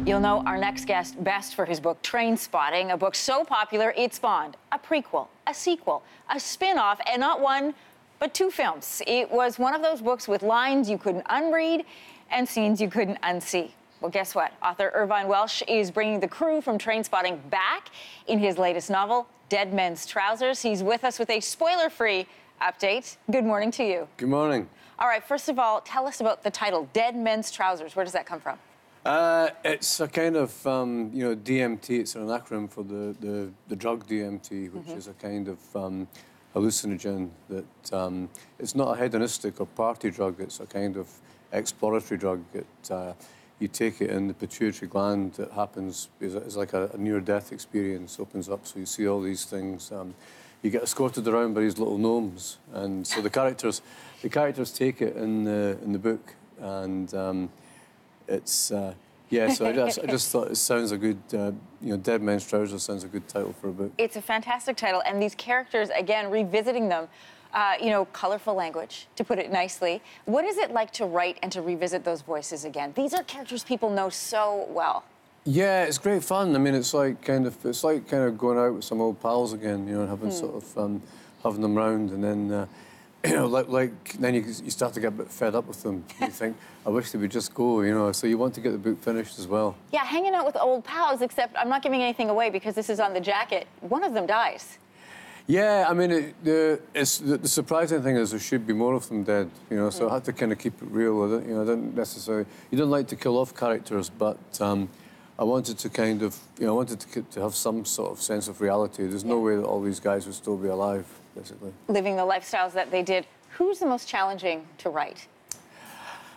You'll know our next guest best for his book, Trainspotting, a book so popular it spawned a prequel, a sequel, a spin-off, and not one, but two films. It was one of those books with lines you couldn't unread and scenes you couldn't unsee. Well, guess what? Author Irvine Welsh is bringing the crew from Trainspotting back in his latest novel, Dead Men's Trousers. He's with us with a spoiler-free update. Good morning to you. Good morning. All right, first of all, tell us about the title, Dead Men's Trousers. Where does that come from? It's a kind of, DMT. It's an acronym for the drug DMT, which is a kind of hallucinogen that it's not a hedonistic or party drug. It's a kind of exploratory drug. You take it in the pituitary gland. It happens is like a near-death experience. Opens up, so you see all these things. You get escorted around by these little gnomes, and so the characters take it in the book, and it's yeah. So I just thought it sounds a good, Dead Men's Trousers sounds a good title for a book. It's a fantastic title, and these characters, again, revisiting them, colorful language, to put it nicely. What is it like to write and to revisit those voices again? These are characters people know so well. Yeah, it's great fun. I mean, it's like kind of going out with some old pals again, and having sort of having them round, and then then you start to get a bit fed up with them. You think, I wish they would just go, So you want to get the book finished as well. Yeah, hanging out with old pals. Except I'm not giving anything away because this is on the jacket. One of them dies. Yeah, I mean, the surprising thing is there should be more of them dead, So I had to kind of keep it real. I didn't necessarily. You didn't like to kill off characters, but I wanted to kind of, I wanted to have some sort of sense of reality. There's no way that all these guys would still be alive, basically. Living the lifestyles that they did. Who's the most challenging to write?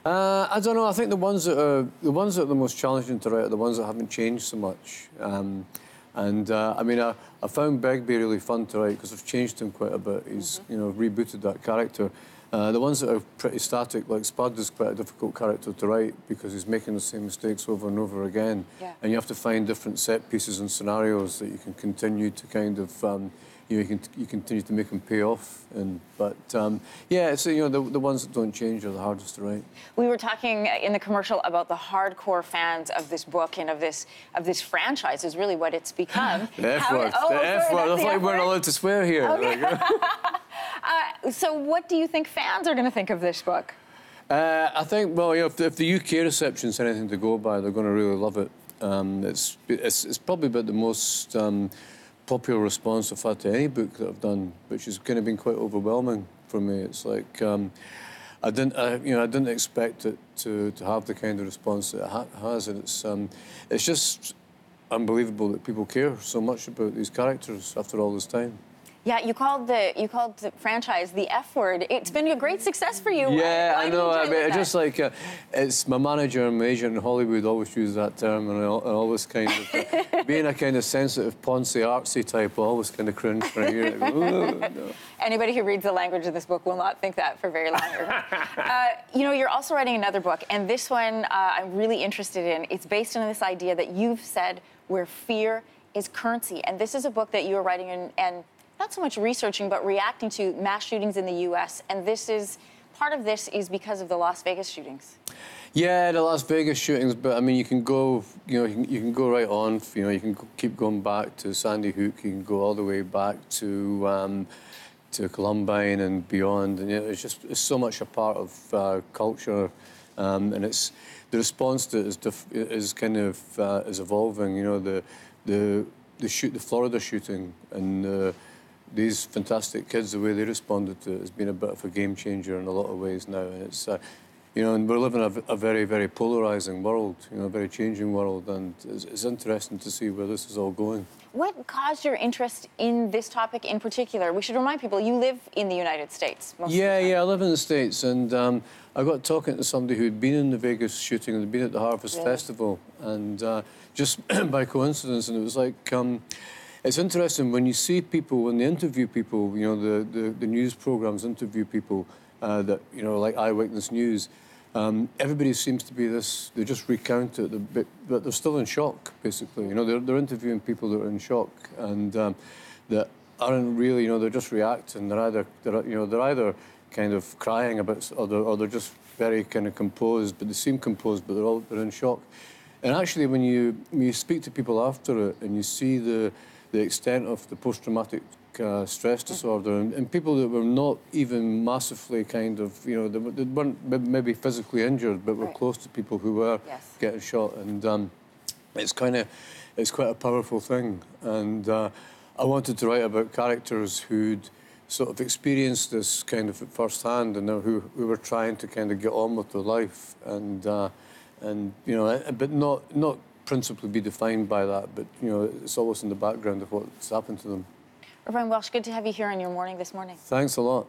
I don't know. I think the ones that are the most challenging to write are the ones that haven't changed so much. I mean, I found Begbie really fun to write because I've changed him quite a bit. He's, rebooted that character. The ones that are pretty static, like Spud, is quite a difficult character to write because he's making the same mistakes over and over again. Yeah. And you have to find different set pieces and scenarios that you can continue to kind of, you continue to make them pay off. Yeah, it's, the ones that don't change are the hardest to write. We were talking in the commercial about the hardcore fans of this book and of this franchise is really what it's become. The F word. The F word. I thought you weren't allowed to swear here. Okay. So what do you think fans are going to think of this book? I think, well, if the UK reception's anything to go by, they're going to really love it. It's probably about the most popular response I've had to any book that I've done, which has kind of been quite overwhelming for me. It's like I didn't expect it to have the kind of response that it has, and it's just unbelievable that people care so much about these characters after all this time. Yeah, you called the franchise the F word. It's been a great success for you. Yeah, I know. I mean, just like it's my manager and my agent in Hollywood always use that term, and I always kind of being a kind of sensitive, poncy, artsy type, I always kind of cringe when I hear it. No. Anybody who reads the language of this book will not think that for very long. You're also writing another book, and this one I'm really interested in. It's based on this idea that you've said where fear is currency, and this is a book that you are writing and not so much researching, but reacting to mass shootings in the U.S. And part of this is because of the Las Vegas shootings. Yeah, the Las Vegas shootings, but I mean, you can go, you can go right on. You can keep going back to Sandy Hook. You can go all the way back to Columbine and beyond. And it's so much a part of culture, and it's the response to it is kind of is evolving. The Florida shooting and. These fantastic kids, the way they responded to it has been a bit of a game changer in a lot of ways now. And it's, and we're living in a very, very polarising world, a very changing world, and it's interesting to see where this is all going. What caused your interest in this topic in particular? We should remind people you live in the United States. Yeah, I live in the States, and I got talking to somebody who'd been in the Vegas shooting and had been at the Harvest Festival, and just by coincidence, and it was like. It's interesting when you see people, when they interview people, the news programmes interview people that, like Eyewitness News, everybody seems to be this, they just recount it, but they're still in shock, basically. They're interviewing people that are in shock and that aren't really, they're just reacting. They're either kind of crying about, or they're just very kind of composed, but they seem composed, but they're in shock. And actually, when you speak to people after it and you see the extent of the post-traumatic stress disorder, and people that were not even massively kind of, they weren't maybe physically injured, but were close to people who were getting shot. And it's quite a powerful thing. And I wanted to write about characters who'd sort of experienced this kind of at first hand, and who were trying to kind of get on with their life, and but not principally be defined by that, but it's always in the background of what's happened to them. Irvine Welsh, good to have you here on Your Morning this morning. Thanks a lot.